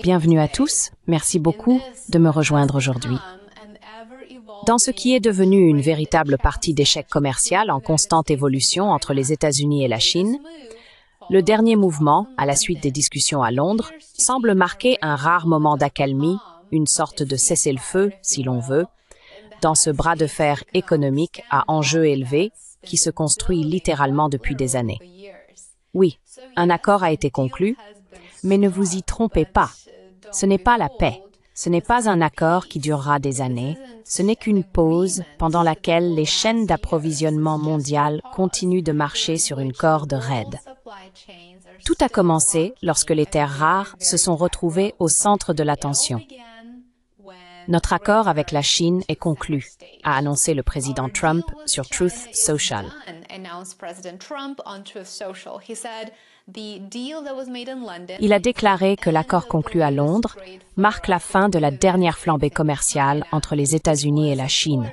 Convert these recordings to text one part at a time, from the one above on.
Bienvenue à tous, merci beaucoup de me rejoindre aujourd'hui. Dans ce qui est devenu une véritable partie d'échec commercial en constante évolution entre les États-Unis et la Chine, le dernier mouvement, à la suite des discussions à Londres, semble marquer un rare moment d'accalmie, une sorte de cessez-le-feu, si l'on veut, dans ce bras de fer économique à enjeux élevés qui se construit littéralement depuis des années. Oui, un accord a été conclu, mais ne vous y trompez pas. Ce n'est pas la paix. Ce n'est pas un accord qui durera des années. Ce n'est qu'une pause pendant laquelle les chaînes d'approvisionnement mondiales continuent de marcher sur une corde raide. Tout a commencé lorsque les terres rares se sont retrouvées au centre de l'attention. Notre accord avec la Chine est conclu, a annoncé le président Trump sur Truth Social. Il a déclaré que l'accord conclu à Londres marque la fin de la dernière flambée commerciale entre les États-Unis et la Chine,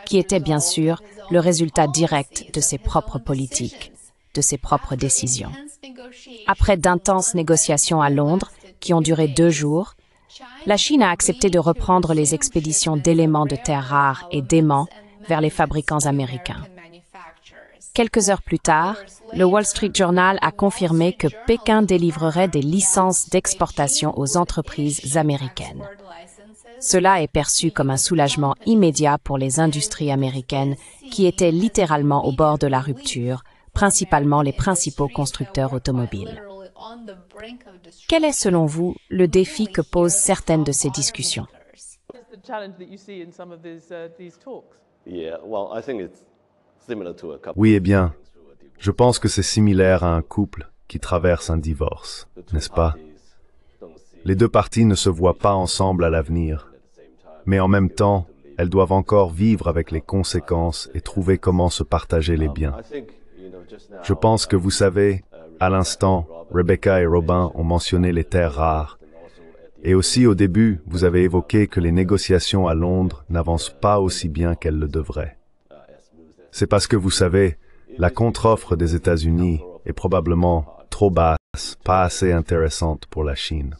qui était bien sûr le résultat direct de ses propres politiques, de ses propres décisions. Après d'intenses négociations à Londres, qui ont duré 2 jours, la Chine a accepté de reprendre les expéditions d'éléments de terres rares et d'aimants vers les fabricants américains. Quelques heures plus tard, le Wall Street Journal a confirmé que Pékin délivrerait des licences d'exportation aux entreprises américaines. Cela est perçu comme un soulagement immédiat pour les industries américaines qui étaient littéralement au bord de la rupture, principalement les principaux constructeurs automobiles. Quel est, selon vous, le défi que posent certaines de ces discussions? Oui, eh bien, je pense que c'est similaire à un couple qui traverse un divorce, n'est-ce pas? Les 2 parties ne se voient pas ensemble à l'avenir, mais en même temps, elles doivent encore vivre avec les conséquences et trouver comment se partager les biens. Je pense que vous savez, à l'instant, Rebecca et Robin ont mentionné les terres rares. Et aussi au début, vous avez évoqué que les négociations à Londres n'avancent pas aussi bien qu'elles le devraient. C'est parce que vous savez, la contre-offre des États-Unis est probablement trop basse, pas assez intéressante pour la Chine.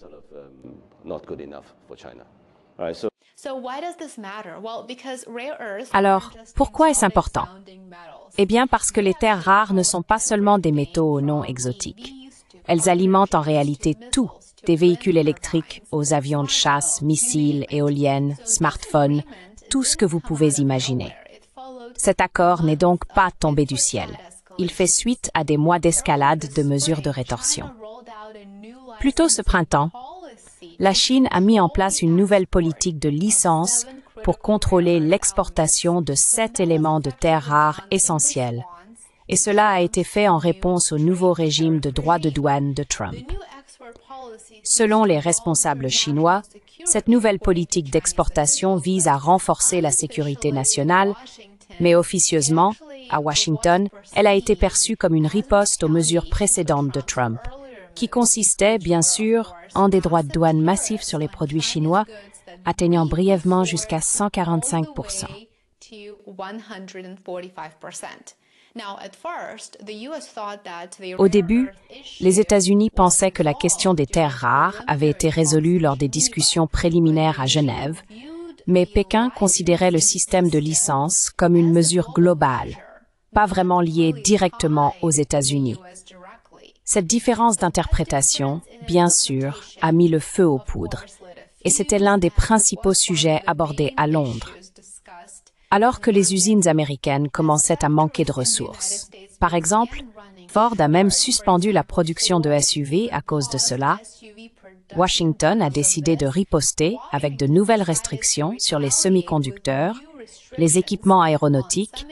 Alors, pourquoi est-ce important? Eh bien parce que les terres rares ne sont pas seulement des métaux non exotiques. Elles alimentent en réalité tout, des véhicules électriques aux avions de chasse, missiles, éoliennes, smartphones, tout ce que vous pouvez imaginer. Cet accord n'est donc pas tombé du ciel. Il fait suite à des mois d'escalade de mesures de rétorsion. Plus tôt ce printemps, la Chine a mis en place une nouvelle politique de licence pour contrôler l'exportation de 7 éléments de terres rares essentiels. Et cela a été fait en réponse au nouveau régime de droits de douane de Trump. Selon les responsables chinois, cette nouvelle politique d'exportation vise à renforcer la sécurité nationale, mais officieusement, à Washington, elle a été perçue comme une riposte aux mesures précédentes de Trump, qui consistaient, bien sûr, en des droits de douane massifs sur les produits chinois, atteignant brièvement jusqu'à 145%. Au début, les États-Unis pensaient que la question des terres rares avait été résolue lors des discussions préliminaires à Genève, mais Pékin considérait le système de licence comme une mesure globale, pas vraiment liée directement aux États-Unis. Cette différence d'interprétation, bien sûr, a mis le feu aux poudres, et c'était l'un des principaux sujets abordés à Londres. Alors que les usines américaines commençaient à manquer de ressources. Par exemple, Ford a même suspendu la production de SUV à cause de cela. Washington a décidé de riposter avec de nouvelles restrictions sur les semi-conducteurs, les équipements aéronautiques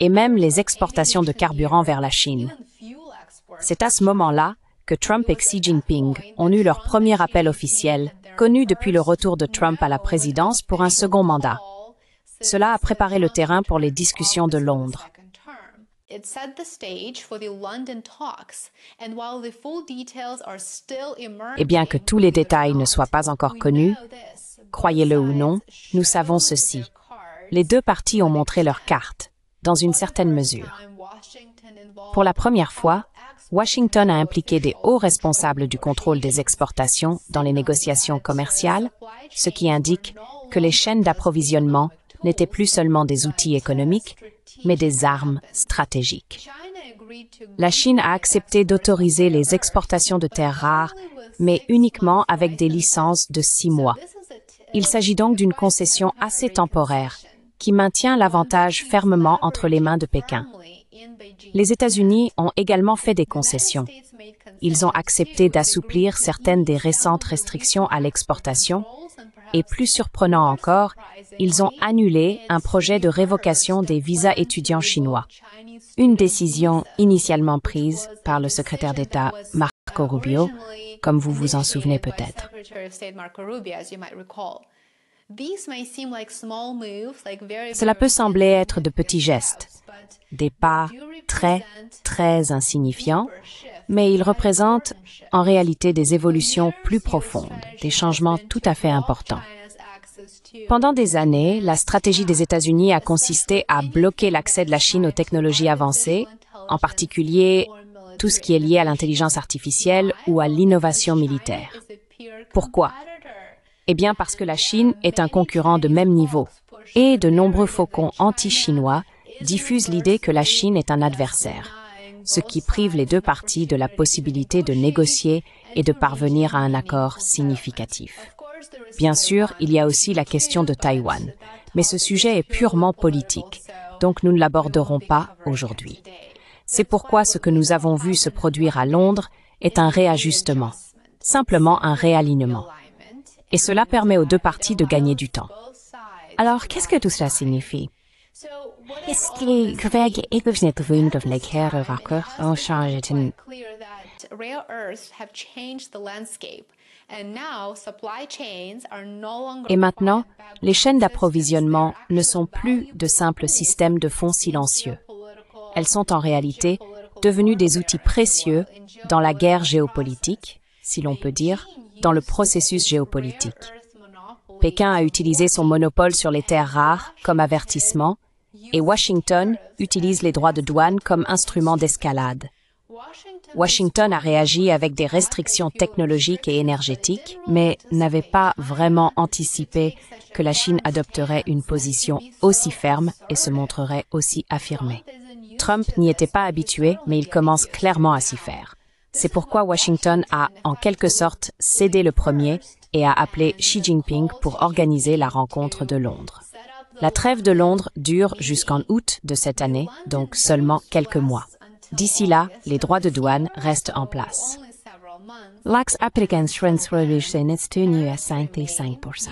et même les exportations de carburant vers la Chine. C'est à ce moment-là que Trump et Xi Jinping ont eu leur premier appel officiel, connu depuis le retour de Trump à la présidence pour un second mandat. Cela a préparé le terrain pour les discussions de Londres. Et bien que tous les détails ne soient pas encore connus, croyez-le ou non, nous savons ceci. Les 2 parties ont montré leurs cartes, dans une certaine mesure. Pour la première fois, Washington a impliqué des hauts responsables du contrôle des exportations dans les négociations commerciales, ce qui indique que les chaînes d'approvisionnement n'étaient plus seulement des outils économiques, mais des armes stratégiques. La Chine a accepté d'autoriser les exportations de terres rares, mais uniquement avec des licences de 6 mois. Il s'agit donc d'une concession assez temporaire, qui maintient l'avantage fermement entre les mains de Pékin. Les États-Unis ont également fait des concessions. Ils ont accepté d'assouplir certaines des récentes restrictions à l'exportation et, plus surprenant encore, ils ont annulé un projet de révocation des visas étudiants chinois. Une décision initialement prise par le secrétaire d'État Marco Rubio, comme vous vous en souvenez peut-être. Cela peut sembler être de petits gestes, des pas très insignifiants, mais ils représentent en réalité des évolutions plus profondes, des changements tout à fait importants. Pendant des années, la stratégie des États-Unis a consisté à bloquer l'accès de la Chine aux technologies avancées, en particulier tout ce qui est lié à l'intelligence artificielle ou à l'innovation militaire. Pourquoi? Eh bien parce que la Chine est un concurrent de même niveau, et de nombreux faucons anti-chinois diffusent l'idée que la Chine est un adversaire, ce qui prive les deux parties de la possibilité de négocier et de parvenir à un accord significatif. Bien sûr, il y a aussi la question de Taïwan, mais ce sujet est purement politique, donc nous ne l'aborderons pas aujourd'hui. C'est pourquoi ce que nous avons vu se produire à Londres est un réajustement, simplement un réalignement. Et cela permet aux deux parties de gagner du temps. Alors, qu'est-ce que tout cela signifie? Et maintenant, les chaînes d'approvisionnement ne sont plus de simples systèmes de fonds silencieux. Elles sont en réalité devenues des outils précieux dans la guerre géopolitique, si l'on peut dire, dans le processus géopolitique. Pékin a utilisé son monopole sur les terres rares comme avertissement et Washington utilise les droits de douane comme instrument d'escalade. Washington a réagi avec des restrictions technologiques et énergétiques, mais n'avait pas vraiment anticipé que la Chine adopterait une position aussi ferme et se montrerait aussi affirmée. Trump n'y était pas habitué, mais il commence clairement à s'y faire. C'est pourquoi Washington a, en quelque sorte, cédé le premier et a appelé Xi Jinping pour organiser la rencontre de Londres. La trêve de Londres dure jusqu'en août de cette année, donc seulement quelques mois. D'ici là, les droits de douane restent en place. L'axe applicant transformation est tenu à 55%.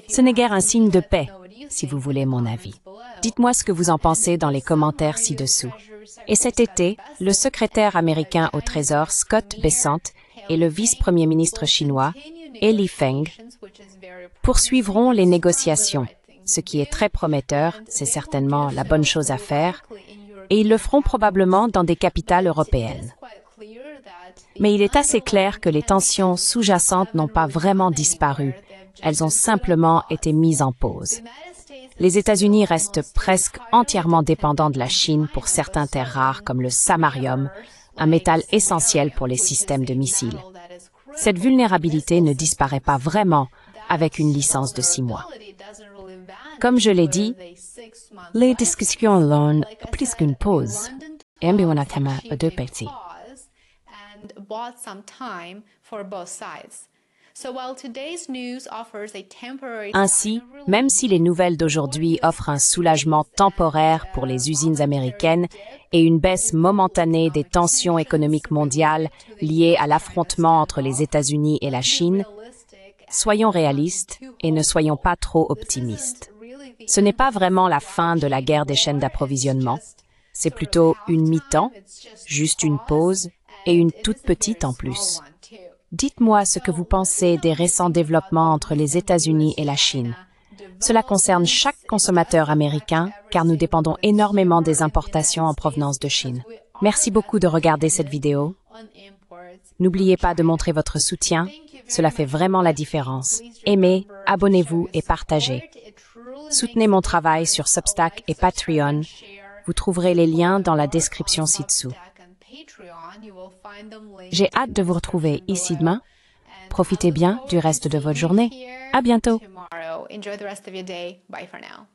Ce n'est guère un signe de paix, si vous voulez mon avis. Dites-moi ce que vous en pensez dans les commentaires ci-dessous. Et cet été, le secrétaire américain au Trésor Scott Bessent et le vice-premier ministre chinois, Li Feng, poursuivront les négociations, ce qui est très prometteur, c'est certainement la bonne chose à faire, et ils le feront probablement dans des capitales européennes. Mais il est assez clair que les tensions sous-jacentes n'ont pas vraiment disparu, elles ont simplement été mises en pause. Les États-Unis restent presque entièrement dépendants de la Chine pour certaines terres rares comme le samarium, un métal essentiel pour les systèmes de missiles. Cette vulnérabilité ne disparaît pas vraiment avec une licence de 6 mois. Comme je l'ai dit, les discussions longues plus qu'une pause. Ainsi, même si les nouvelles d'aujourd'hui offrent un soulagement temporaire pour les usines américaines et une baisse momentanée des tensions économiques mondiales liées à l'affrontement entre les États-Unis et la Chine, soyons réalistes et ne soyons pas trop optimistes. Ce n'est pas vraiment la fin de la guerre des chaînes d'approvisionnement, c'est plutôt une mi-temps, juste une pause et une toute petite en plus. Dites-moi ce que vous pensez des récents développements entre les États-Unis et la Chine. Cela concerne chaque consommateur américain, car nous dépendons énormément des importations en provenance de Chine. Merci beaucoup de regarder cette vidéo. N'oubliez pas de montrer votre soutien, cela fait vraiment la différence. Aimez, abonnez-vous et partagez. Soutenez mon travail sur Substack et Patreon. Vous trouverez les liens dans la description ci-dessous. J'ai hâte de vous retrouver ici demain. Profitez bien du reste de votre journée. À bientôt. Enjoy the rest of your day. Bye for now.